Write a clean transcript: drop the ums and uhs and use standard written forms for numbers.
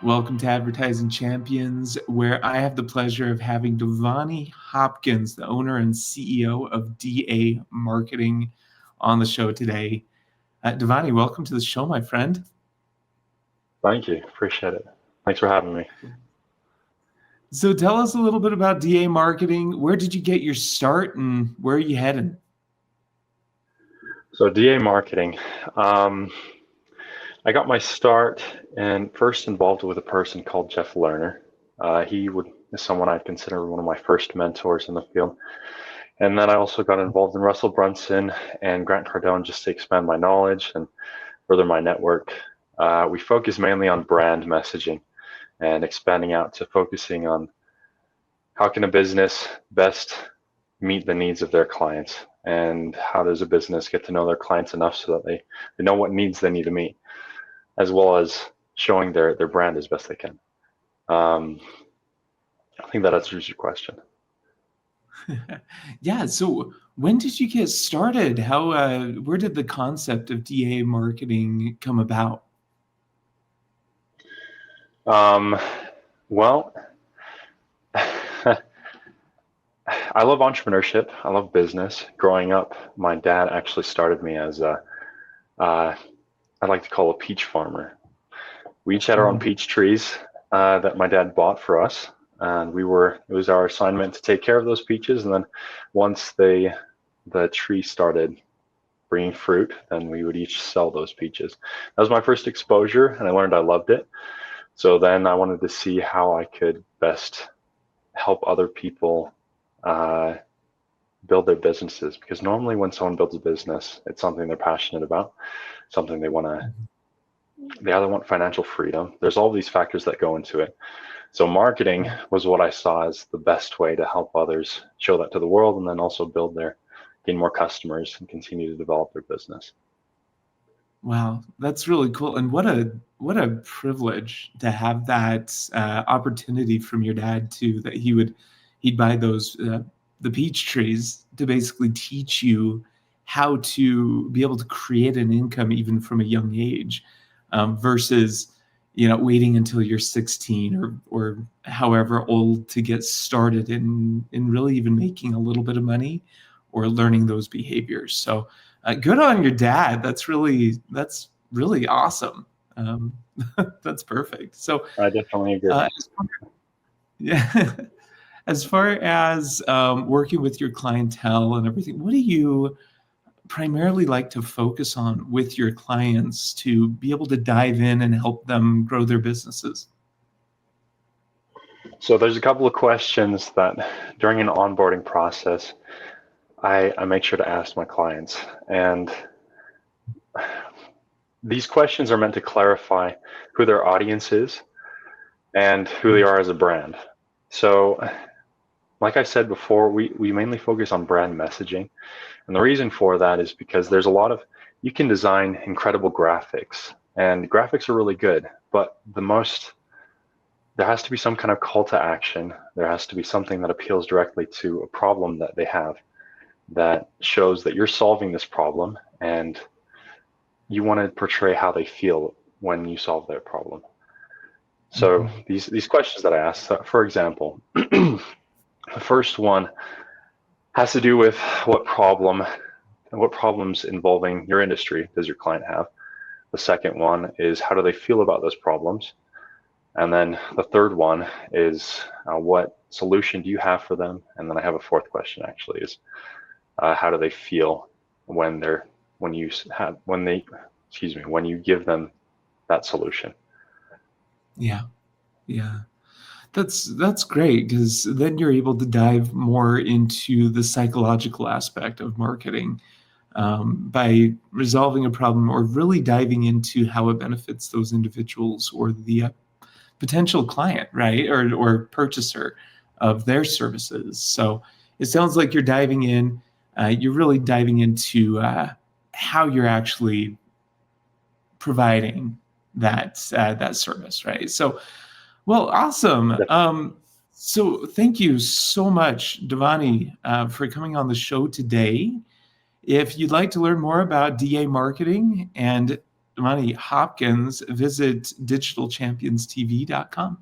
Welcome to Advertising Champions, where I have the pleasure of having Dovani Hopkins, the owner and CEO of DA Marketing, on the show today. Dovani, welcome to the show, my friend. Thank you. Appreciate it. Thanks for having me. So tell us a little bit about DA Marketing. Where did you get your start and where are you heading? So DA Marketing, I got my start and first involved with a person called Jeff Lerner. Is someone I'd consider one of my first mentors in the field. And then I also got involved in Russell Brunson and Grant Cardone just to expand my knowledge and further my network. We focus mainly on brand messaging and expanding out to focusing on how can a business best meet the needs of their clients, and how does a business get to know their clients enough so that they know what needs they need to meet, as well as showing their brand as best they can. I think that answers your question. Yeah. So when did you get started? Where did the concept of DA marketing come about? Well, I love entrepreneurship. I love business. Growing up, my dad actually started me as I like to call a peach farmer. We each had our own peach trees that my dad bought for us, and it was our assignment to take care of those peaches. And then once the tree started bringing fruit, then we would each sell those peaches. That was my first exposure, and I learned I loved it. So then I wanted to see how I could best help other people build their businesses, because normally when someone builds a business, it's something they're passionate about, something they either want financial freedom. There's all these factors that go into it. So marketing was what I saw as the best way to help others show that to the world, and then also gain more customers and continue to develop their business. Wow, that's really cool. And what a privilege to have that opportunity from your dad too, that he'd buy the peach trees to basically teach you how to be able to create an income even from a young age, versus waiting until you're 16 or however old to get started in really even making a little bit of money or learning those behaviors. So good on your dad. That's really awesome. That's perfect. So I definitely agree. Yeah. As far as working with your clientele and everything, what do you primarily like to focus on with your clients to be able to dive in and help them grow their businesses? So there's a couple of questions that during an onboarding process, I make sure to ask my clients. And these questions are meant to clarify who their audience is and who they are as a brand. So like I said before, we mainly focus on brand messaging. And the reason for that is because you can design incredible graphics, and graphics are really good, but there has to be some kind of call to action. There has to be something that appeals directly to a problem that they have, that shows that you're solving this problem and you want to portray how they feel when you solve their problem. So these questions that I asked, for example, the first one has to do with what problems involving your industry does your client have? The second one is how do they feel about those problems? And then the third one is what solution do you have for them? And then I have a fourth question actually is how do they feel when you give them that solution? Yeah. That's great, because then you're able to dive more into the psychological aspect of marketing, by resolving a problem or really diving into how it benefits those individuals or the potential client, right? Or purchaser of their services. So it sounds like you're really diving into how you're actually providing that service, right? So, well, awesome. So thank you so much, Dovani, for coming on the show today. If you'd like to learn more about DA marketing and Dovani Hopkins, visit digitalchampionstv.com.